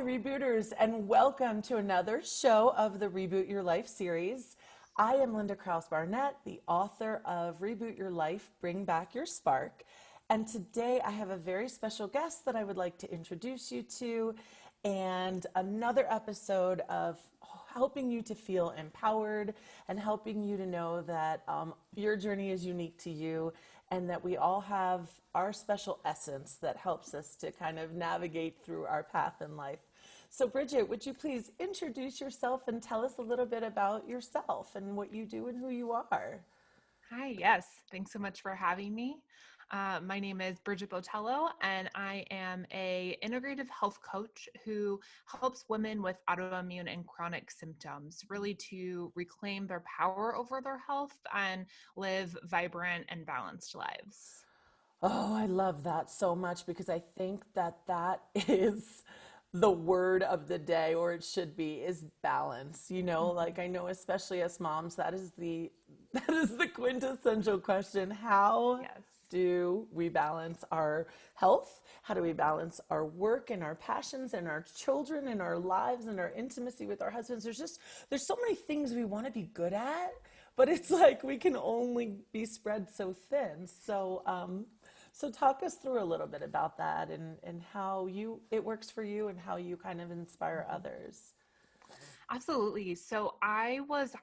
Rebooters, and welcome to another show of the Reboot Your Life series. I am Linda Krause Barnett, the author of Reboot Your Life, Bring Back Your Spark. And today I have a very special guest that I would like to introduce you to, and another episode of helping you to feel empowered and helping you to know that your journey is unique to you and that we all have our special essence that helps us to kind of navigate through our path in life. So Bridget, would you please introduce yourself and tell us a little bit about yourself and what you do and who you are? Hi, yes. Thanks so much for having me. My name is Bridget Botelho, and I am a integrative health coach who helps women with autoimmune and chronic symptoms really to reclaim their power over their health and live vibrant and balanced lives. Oh, I love that so much because I think that that is the word of the day, or it should be, is balance. Like I know, especially as moms, that is the that is the quintessential question. How Yes. do we balance our health? How do we balance our work and our passions and our children and our lives and our intimacy with our husbands? There's so many things we want to be good at, but it's like we can only be spread so thin. So talk us through a little bit about that and how it works for you and how you kind of inspire others. Absolutely. So I was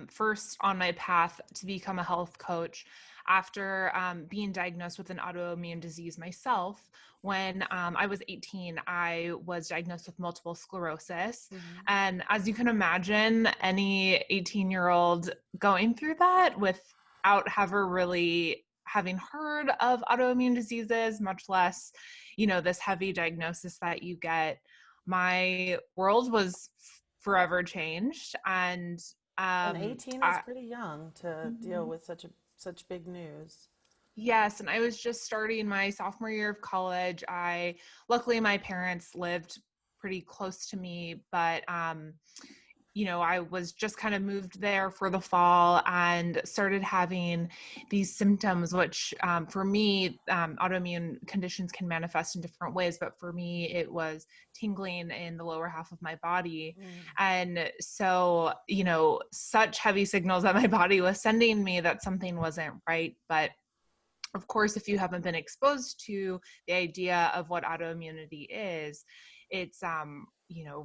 first on my path to become a health coach after being diagnosed with an autoimmune disease myself. When I was 18, I was diagnosed with multiple sclerosis. Mm-hmm. And as you can imagine, any 18-year-old going through that without ever really having heard of autoimmune diseases, much less, this heavy diagnosis that you get, my world was forever changed. And And 18 is I, pretty young to deal with such big news. yes, and I was just starting my sophomore year of college. Luckily my parents lived pretty close to me, but I was just kind of moved there for the fall and started having these symptoms, which for me, autoimmune conditions can manifest in different ways. But for me, it was tingling in the lower half of my body. Mm. And so, such heavy signals that my body was sending me that something wasn't right. But of course, if you haven't been exposed to the idea of what autoimmunity is, it's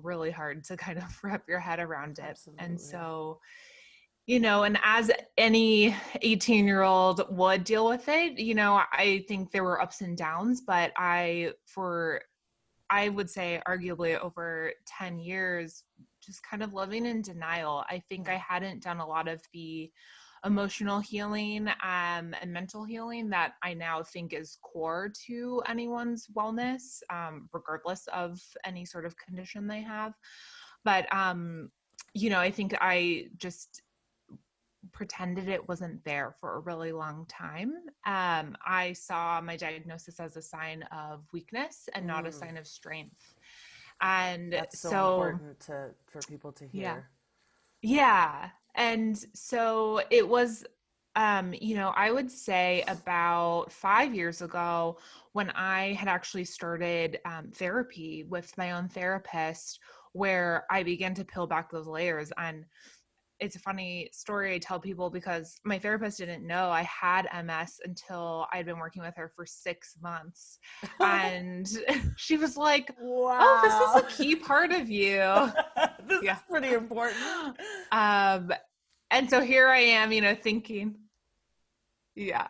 really hard to kind of wrap your head around it. And Absolutely. so, and as any 18-year-old would deal with it, I think there were ups and downs, but I would say arguably over 10 years, just kind of living in denial. I think I hadn't done a lot of the emotional healing and mental healing that I now think is core to anyone's wellness, regardless of any sort of condition they have. But, I think I just pretended it wasn't there for a really long time. I saw my diagnosis as a sign of weakness and not a Mm. sign of strength. And That's so so, important for people to yeah. hear. Yeah. And so it was, I would say about 5 years ago when I had actually started therapy with my own therapist, where I began to peel back those layers. And it's a funny story I tell people because my therapist didn't know I had MS until I'd been working with her for 6 months. And she was like, "Oh, this is Wow. a key part of you." This is Yeah. pretty important. Um, and so here I am, thinking, yeah,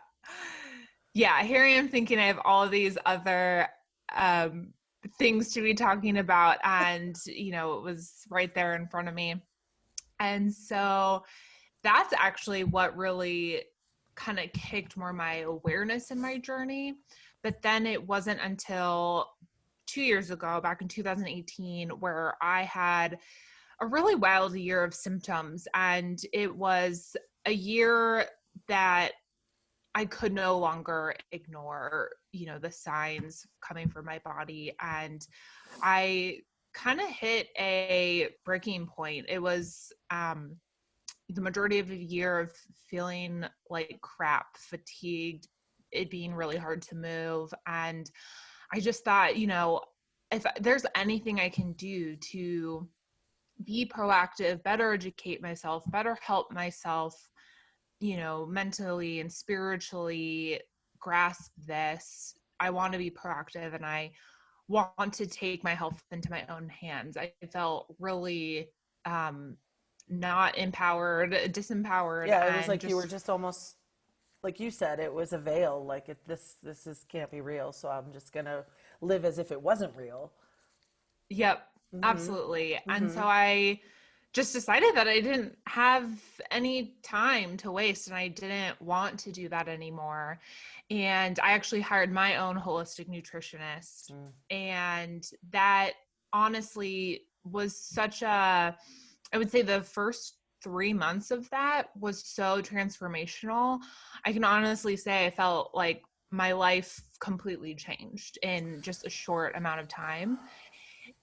here I am thinking I have all of these other um, things to be talking about. And, it was right there in front of me. And so that's actually what really kind of kicked more my awareness in my journey. But then it wasn't until 2 years ago, back in 2018, where I had a really wild year of symptoms. And it was a year that I could no longer ignore, the signs coming from my body. And I kind of hit a breaking point. It was the majority of the year of feeling like crap, fatigued, it being really hard to move. And I just thought, if there's anything I can do to be proactive, better educate myself, better help myself, mentally and spiritually grasp this, I want to be proactive and I want to take my health into my own hands. I felt really not empowered, disempowered, Yeah, it was and like you were just, just almost like you said, it was a veil. Like this is can't be real. So I'm just gonna live as if it wasn't real. yep, Mm-hmm. absolutely. And so Mm-hmm. I just decided that I didn't have any time to waste and I didn't want to do that anymore. And I actually hired my own holistic nutritionist. And that honestly was such a, I would say the first 3 months of that was so transformational. I can honestly say I felt like my life completely changed in just a short amount of time.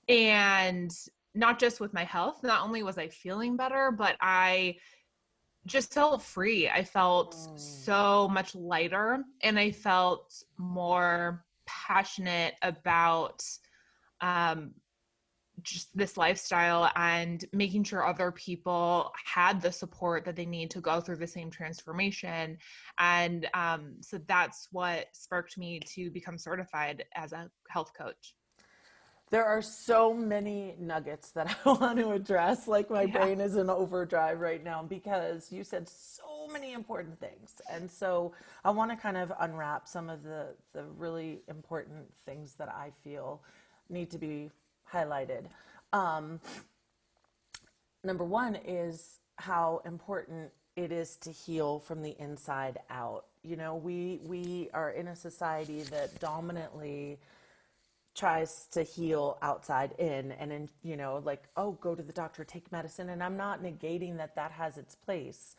And not just with my health, not only was I feeling better, but I just felt free. I felt Mm. so much lighter and I felt more passionate about um, just this lifestyle and making sure other people had the support that they need to go through the same transformation. And so that's what sparked me to become certified as a health coach. There are so many nuggets that I want to address. Like my Yeah. brain is in overdrive right now because you said so many important things. And so I want to kind of unwrap some of the really important things that I feel need to be highlighted. Um, Number one is how important it is to heal from the inside out. You know, we are in a society that dominantly tries to heal outside in, and in, like, oh, go to the doctor, take medicine. And I'm not negating that that has its place,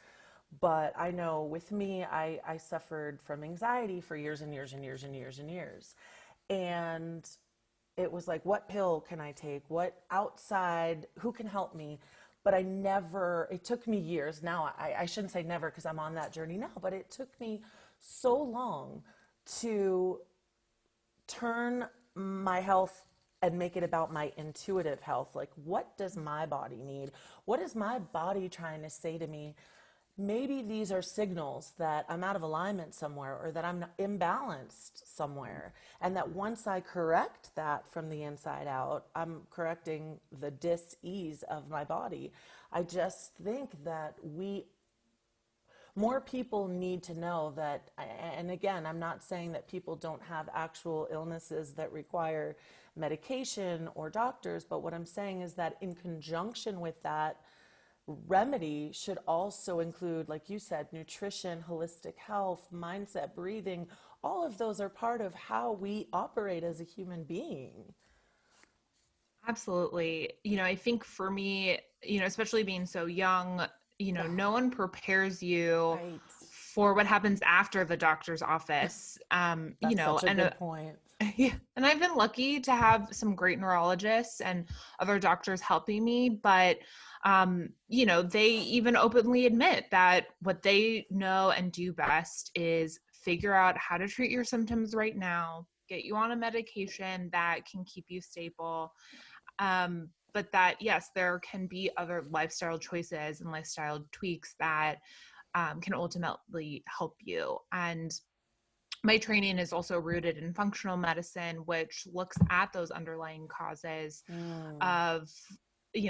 but I know with me, I suffered from anxiety for years and years and years and years and years. And it was like, what pill can I take? What outside, who can help me? But I never, it took me years. Now, I shouldn't say never because I'm on that journey now, but it took me so long to turn my health and make it about my intuitive health. Like, what does my body need? What is my body trying to say to me? Maybe these are signals that I'm out of alignment somewhere or that I'm imbalanced somewhere. And that once I correct that from the inside out, I'm correcting the dis-ease of my body. I just think that more people need to know that, and again, I'm not saying that people don't have actual illnesses that require medication or doctors, but what I'm saying is that in conjunction with that, remedy should also include, like you said, nutrition, holistic health, mindset, breathing. All of those are part of how we operate as a human being. Absolutely. I think for me, especially being so young, Yeah, no one prepares you right. for what happens after the doctor's office. That's such a And good point. yeah, and I've been lucky to have some great neurologists and other doctors helping me, but they even openly admit that what they know and do best is figure out how to treat your symptoms right now, get you on a medication that can keep you stable. But that, yes, there can be other lifestyle choices and lifestyle tweaks that can ultimately help you. And my training is also rooted in functional medicine, which looks at those underlying causes Mm. of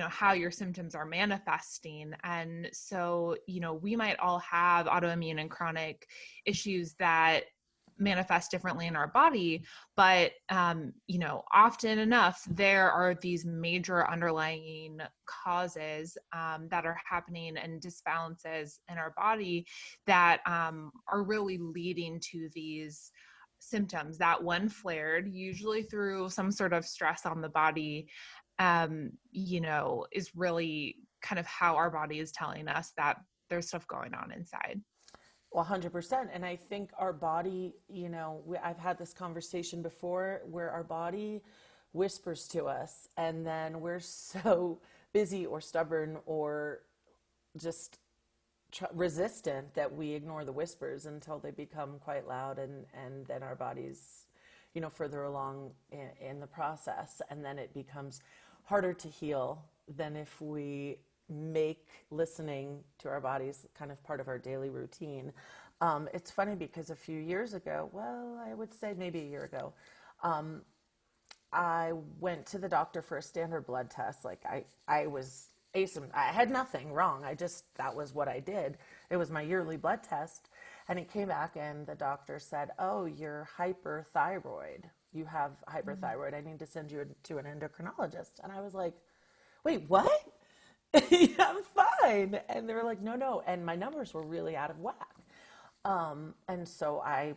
how your symptoms are manifesting. And so we might all have autoimmune and chronic issues that manifest differently in our body, but often enough there are these major underlying causes that are happening and disbalances in our body that are really leading to these symptoms that, when flared, usually through some sort of stress on the body, is really kind of how our body is telling us that there's stuff going on inside. 100%. And I think our body, I've had this conversation before where our body whispers to us, and then we're so busy or stubborn or just resistant that we ignore the whispers until they become quite loud, and then our bodies, further along in the process. And then it becomes harder to heal than if we make listening to our bodies kind of part of our daily routine. It's funny because a few years ago, well, I would say maybe a year ago, I went to the doctor for a standard blood test. Like I was I had nothing wrong. That was what I did. It was my yearly blood test. And it came back and the doctor said, "Oh, you're hyperthyroid. You have hyperthyroid. I need to send you to an endocrinologist." And I was like, "Wait, what?" "Yeah, I'm fine." And they were like, "No, no." And my numbers were really out of whack. And so I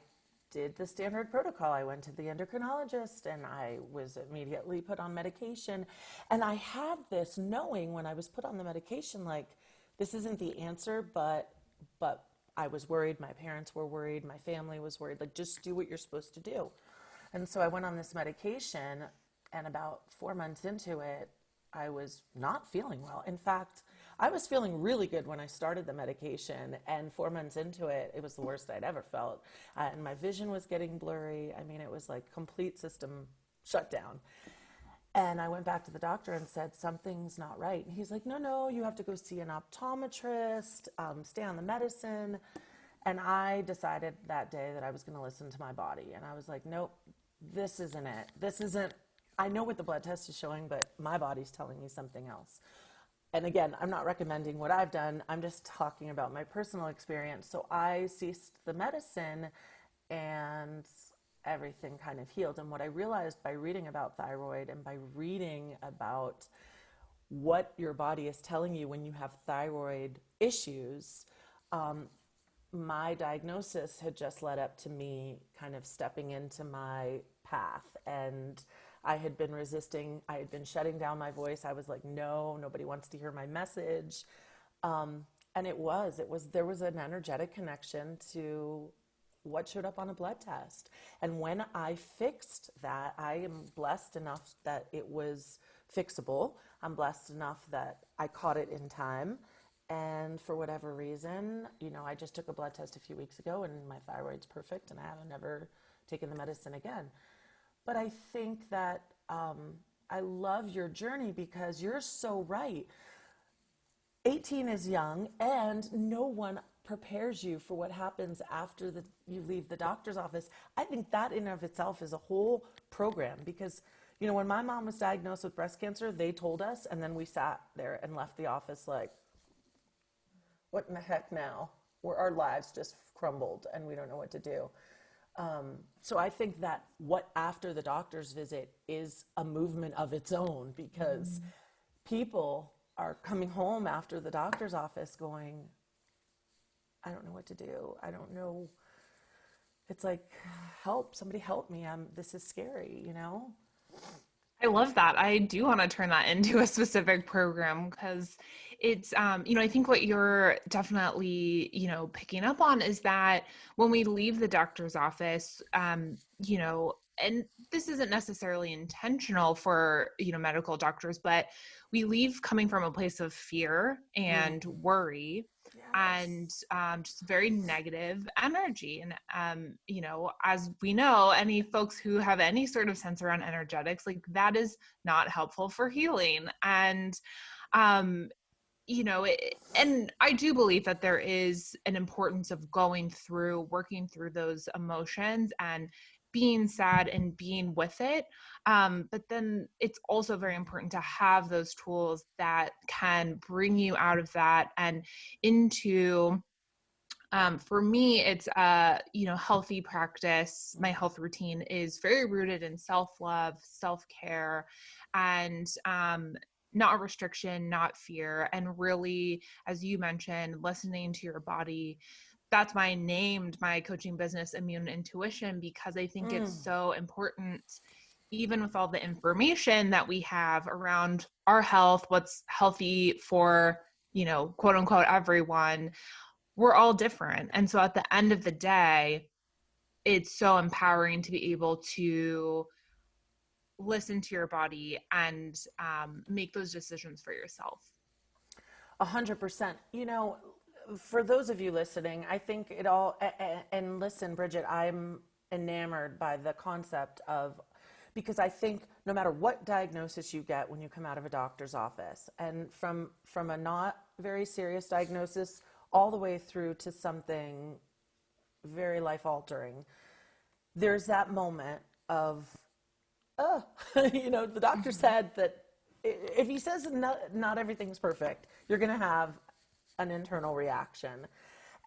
did the standard protocol. I went to the endocrinologist and I was immediately put on medication. And I had this knowing when I was put on the medication, like, this isn't the answer, but I was worried. My parents were worried. My family was worried. Like, just do what you're supposed to do. And so I went on this medication, and about 4 months into it, I was not feeling well. In fact, I was feeling really good when I started the medication, and 4 months into it, it was the worst I'd ever felt. And my vision was getting blurry. I mean, it was like complete system shutdown. And I went back to the doctor and said, "Something's not right." And he's like, "No, no, you have to go see an optometrist, stay on the medicine." And I decided that day that I was going to listen to my body. And I was like, "Nope, this isn't it. This isn't, I know what the blood test is showing, but my body's telling me something else." And again, I'm not recommending what I've done. I'm just talking about my personal experience. So I ceased the medicine and everything kind of healed. And what I realized by reading about thyroid and by reading about what your body is telling you when you have thyroid issues, my diagnosis had just led up to me kind of stepping into my path. And I had been resisting, I had been shutting down my voice. I was like, no, nobody wants to hear my message. And there was an energetic connection to what showed up on a blood test. And when I fixed that, I am blessed enough that it was fixable. I'm blessed enough that I caught it in time. And for whatever reason, I just took a blood test a few weeks ago and my thyroid's perfect and I haven't ever taken the medicine again. But I think that I love your journey because you're so right. 18 is young and no one prepares you for what happens after you leave the doctor's office. I think that in and of itself is a whole program because, when my mom was diagnosed with breast cancer, they told us and then we sat there and left the office like, what in the heck now? Our lives just crumbled and we don't know what to do. So I think that what after the doctor's visit is a movement of its own because people are coming home after the doctor's office going, "I don't know what to do. I don't know." It's like, somebody help me. This is scary, I love that. I do want to turn that into a specific program because it's, I think what you're definitely, picking up on is that when we leave the doctor's office, and this isn't necessarily intentional for, medical doctors, but we leave coming from a place of fear and worry. Yes. And just very negative energy. And, as we know, any folks who have any sort of sense around energetics, like that is not helpful for healing. And, and I do believe that there is an importance of working through those emotions and being sad and being with it. But then it's also very important to have those tools that can bring you out of that and into, for me, it's healthy practice. My health routine is very rooted in self-love, self-care, and not restriction, not fear. And really, as you mentioned, listening to your body. That's why I named my coaching business Immune Intuition, because I think it's so important, even with all the information that we have around our health, what's healthy for, quote unquote, everyone. We're all different. And so at the end of the day, it's so empowering to be able to listen to your body and make those decisions for yourself. 100%. For those of you listening, I think it all, and listen, Bridget, enamored by the concept of, because I think no matter what diagnosis you get when you come out of a doctor's office, and from a not very serious diagnosis all the way through to something very life altering, there's that moment of, oh, the doctor said that if he says not everything's perfect, you're going to have an internal reaction.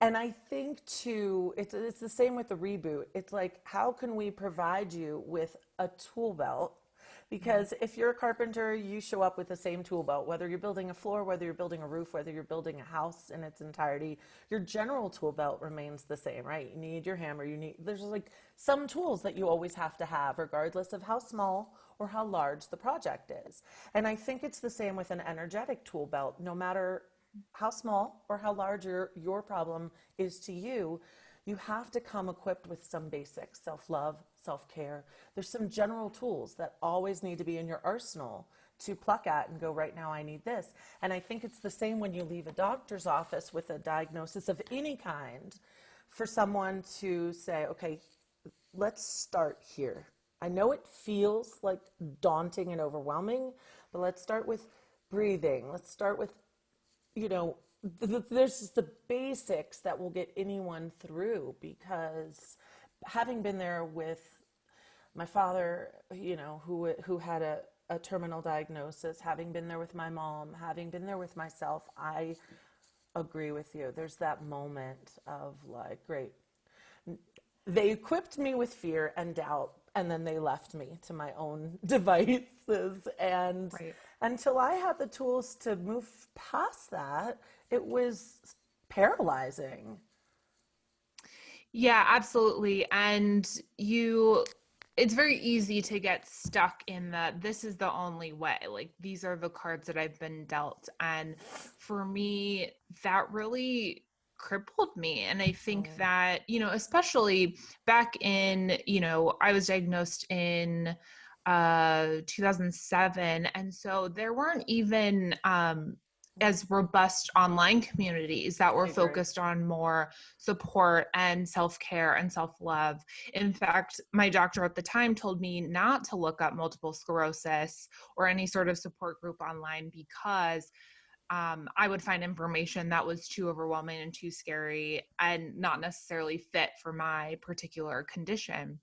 And I think too, it's the same with the reboot. It's like, how can we provide you with a tool belt? Because if you're a carpenter, you show up with the same tool belt, whether you're building a floor, whether you're building a roof, whether you're building a house in its entirety, your general tool belt remains the same, right? You need your hammer, there's like some tools that you always have to have, regardless of how small or how large the project is. And I think it's the same with an energetic tool belt. No matter how small or how large your problem is to you, you have to come equipped with some basics: self-love, self-care. There's some general tools that always need to be in your arsenal to pluck at and go, right now I need this. And I think it's the same when you leave a doctor's office with a diagnosis of any kind, for someone to say, okay, let's start here. I know it feels like daunting and overwhelming, but let's start with breathing. Let's start with, there's just the basics that will get anyone through, because having been there with my father, who had a terminal diagnosis, having been there with my mom, having been there with myself, I agree with you. There's that moment of like, great, they equipped me with fear and doubt, and then they left me to my own devices. And Right. until I had the tools to move past that, it was paralyzing. Yeah, absolutely. And it's very easy to get stuck in that this is the only way. Like, these are the cards that I've been dealt. And for me, that really crippled me. And I think that, especially back in, I was diagnosed in 2007. And so there weren't even as robust online communities that were focused on more support and self-care and self-love. In fact, my doctor at the time told me not to look up multiple sclerosis or any sort of support group online, because I would find information that was too overwhelming and too scary and not necessarily fit for my particular condition.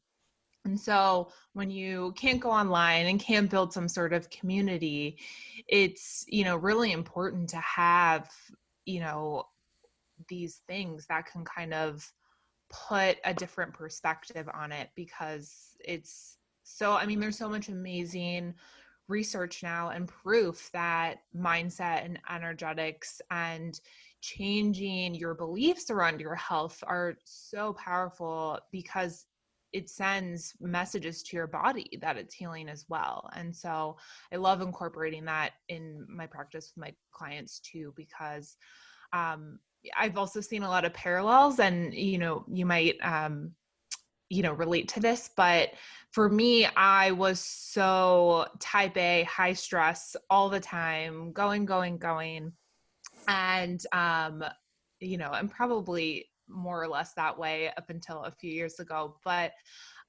And so when you can't go online and can't build some sort of community, it's, really important to have, these things that can kind of put a different perspective on it, because there's so much amazing research now and proof that mindset and energetics and changing your beliefs around your health are so powerful, because it sends messages to your body that it's healing as well. And so I love incorporating that in my practice with my clients too, because I've also seen a lot of parallels, and you might relate to this, but for me, I was so type A, high stress all the time, going, and I'm probably more or less that way up until a few years ago, but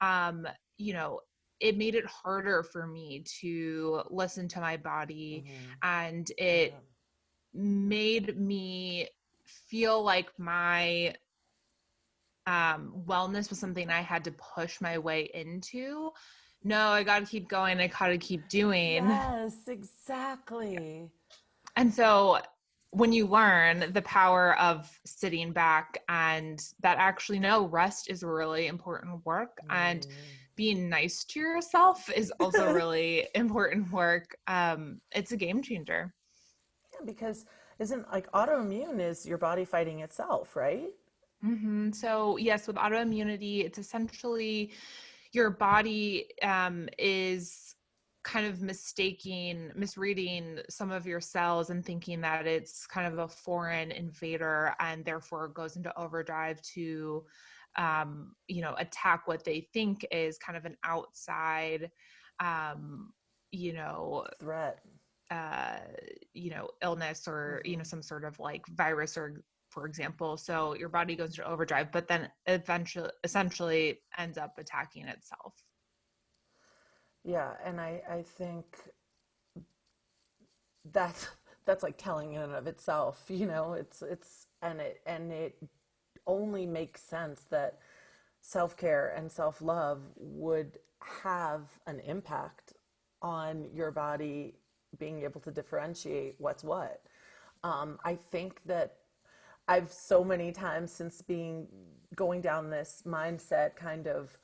um, you know, it made it harder for me to listen to my body, and it made me feel like my wellness was something I had to push my way into. No, I got to keep going. I got to keep doing. Yes, exactly. And so when you learn the power of sitting back, and that actually, no, rest is really important work, and being nice to yourself is also really important work. It's a game changer. Yeah, because isn't like autoimmune is your body fighting itself, right? So yes, with autoimmunity, it's essentially your body is kind of misreading some of your cells and thinking that it's kind of a foreign invader, and therefore it goes into overdrive to, attack what they think is kind of an outside, um, you know, Threat. illness, or, some sort of like virus or for example. So your body goes into overdrive, but then essentially ends up attacking itself. Yeah, and I think that's that's like telling in and of itself, it's only makes sense that self-care and self-love would have an impact on your body being able to differentiate what's what. I think that I've so many times since being going down this mindset kind of,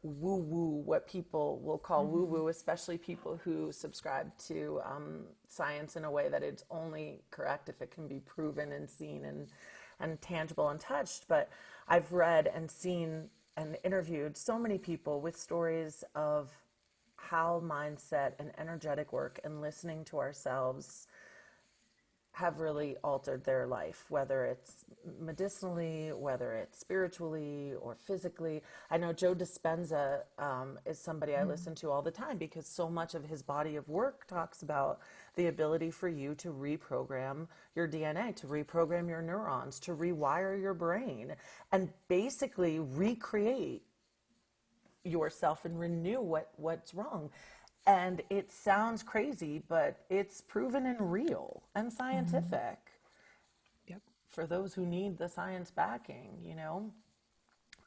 woo woo, what people will call woo Mm-hmm. woo, especially people who subscribe to science in a way that it's only correct if it can be proven and seen and tangible and touched. But I've read and seen and interviewed so many people with stories of how mindset and energetic work and listening to ourselves have really altered their life, whether it's medicinally, whether it's spiritually or physically. I know Joe Dispenza is somebody I listen to all the time because so much of his body of work talks about the ability for you to reprogram your DNA, to reprogram your neurons, to rewire your brain, and basically recreate yourself and renew what's wrong. And it sounds crazy, but it's proven and real and Mm-hmm. scientific Yep. for those who need the science backing.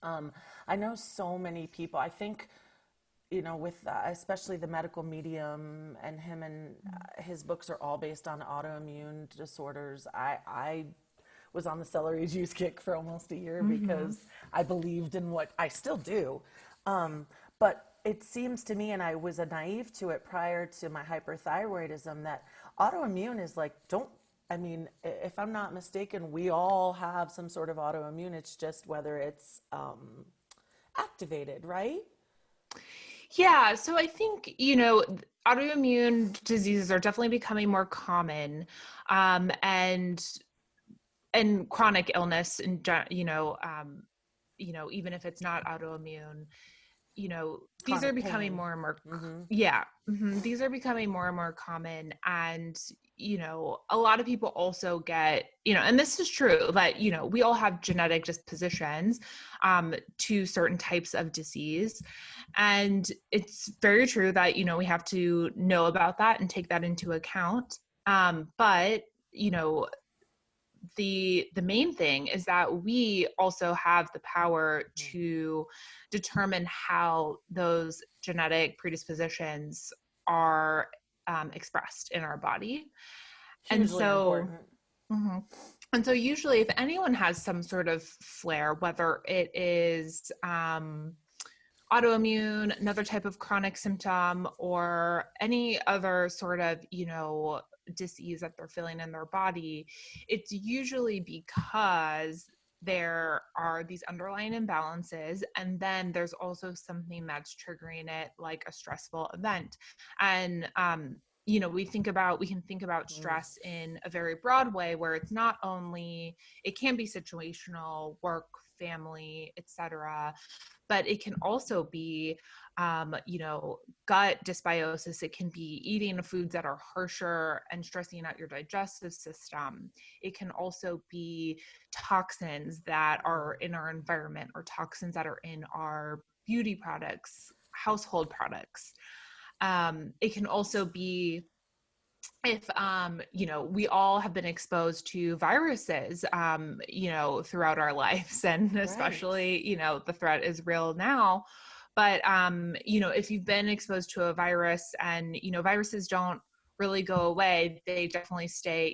I know so many people, I think, with especially the medical medium and him and his books are all based on autoimmune disorders. I was on the celery juice kick for almost a year Mm-hmm. because I believed in what I still do. But it seems to me, and I was a naive to it prior to my hyperthyroidism, that autoimmune is like, if I'm not mistaken, we all have some sort of autoimmune. It's just whether it's activated, right? Yeah, so I think, autoimmune diseases are definitely becoming more common, and chronic illness, and even if it's not autoimmune, these are Chronic becoming pain. more and more, Hmm. yeah, these are becoming more and more common. And, a lot of people also get, and this is true, that, we all have genetic dispositions to certain types of disease. And it's very true that, we have to know about that and take that into account. But, you know, the main thing is that we also have the power to determine how those genetic predispositions are expressed in our body. And Hugely so, important. mhm. And so usually if anyone has some sort of flare, whether it is autoimmune, another type of chronic symptom, or any other sort of, disease that they're feeling in their body, it's usually because there are these underlying imbalances, and then there's also something that's triggering it, like a stressful event. And we can think about Mm. stress in a very broad way, where it's not only, it can be situational, work, family, etc., but it can also be gut dysbiosis. It can be eating foods that are harsher and stressing out your digestive system. It can also be toxins that are in our environment, or toxins that are in our beauty products, household products. It can also be if we all have been exposed to viruses throughout our lives, and Right. especially the threat is real now. But if you've been exposed to a virus, and viruses don't really go away, they definitely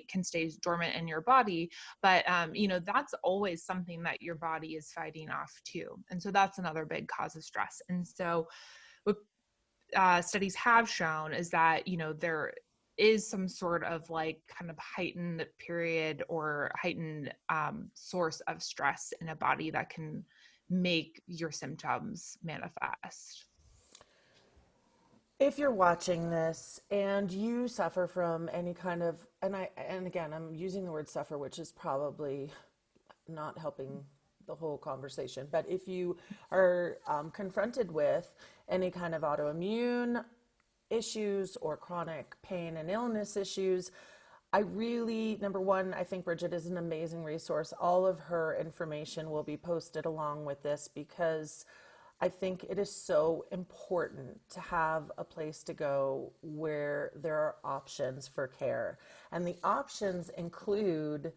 can stay dormant in your body. But that's always something that your body is fighting off too. And so that's another big cause of stress. And so what studies have shown is that there is some sort of like kind of heightened period, or heightened source of stress in a body that can make your symptoms manifest. If you're watching this and you suffer from any kind of, and again, I'm using the word suffer, which is probably not helping the whole conversation, but if you are confronted with any kind of autoimmune issues or chronic pain and illness issues, I really, number one, I think Bridget is an amazing resource. All of her information will be posted along with this because I think it is so important to have a place to go where there are options for care. And the options include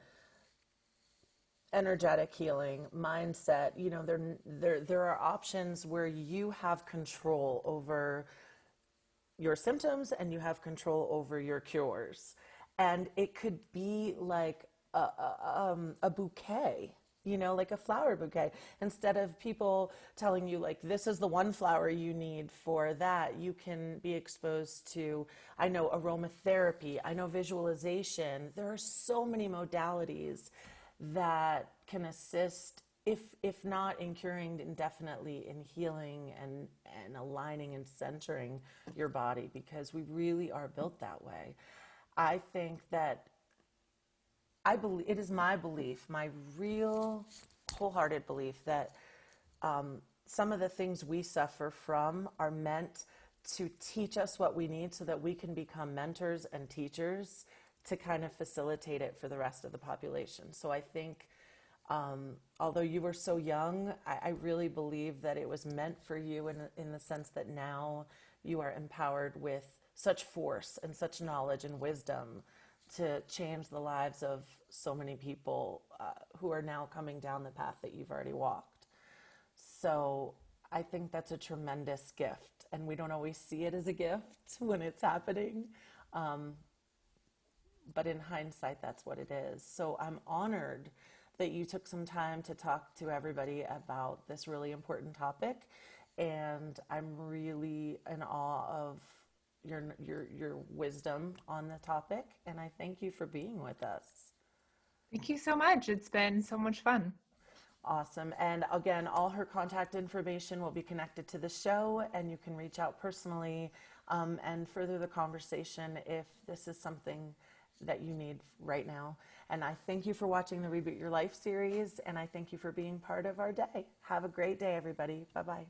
energetic healing, mindset. There are options where you have control over your symptoms and you have control over your cures. And it could be like a bouquet, like a flower bouquet. Instead of people telling you, like, this is the one flower you need for that, you can be exposed to, I know, aromatherapy, I know, visualization. There are so many modalities that can assist, if not in curing, and definitely in healing and aligning and centering your body, because we really are built that way. I think that I believe it is my belief, my real wholehearted belief, that some of the things we suffer from are meant to teach us what we need so that we can become mentors and teachers to kind of facilitate it for the rest of the population. So I think, although you were so young, I really believe that it was meant for you in the sense that now you are empowered with such force and such knowledge and wisdom to change the lives of so many people who are now coming down the path that you've already walked. So I think that's a tremendous gift, and we don't always see it as a gift when it's happening. But in hindsight, that's what it is. So I'm honored that you took some time to talk to everybody about this really important topic. And I'm really in awe of your wisdom on the topic. And I thank you for being with us. Thank you so much. It's been so much fun. Awesome. And again, all her contact information will be connected to the show, and you can reach out personally and further the conversation if this is something that you need right now. And I thank you for watching the Reboot Your Life series, and I thank you for being part of our day. Have a great day, everybody. Bye-bye.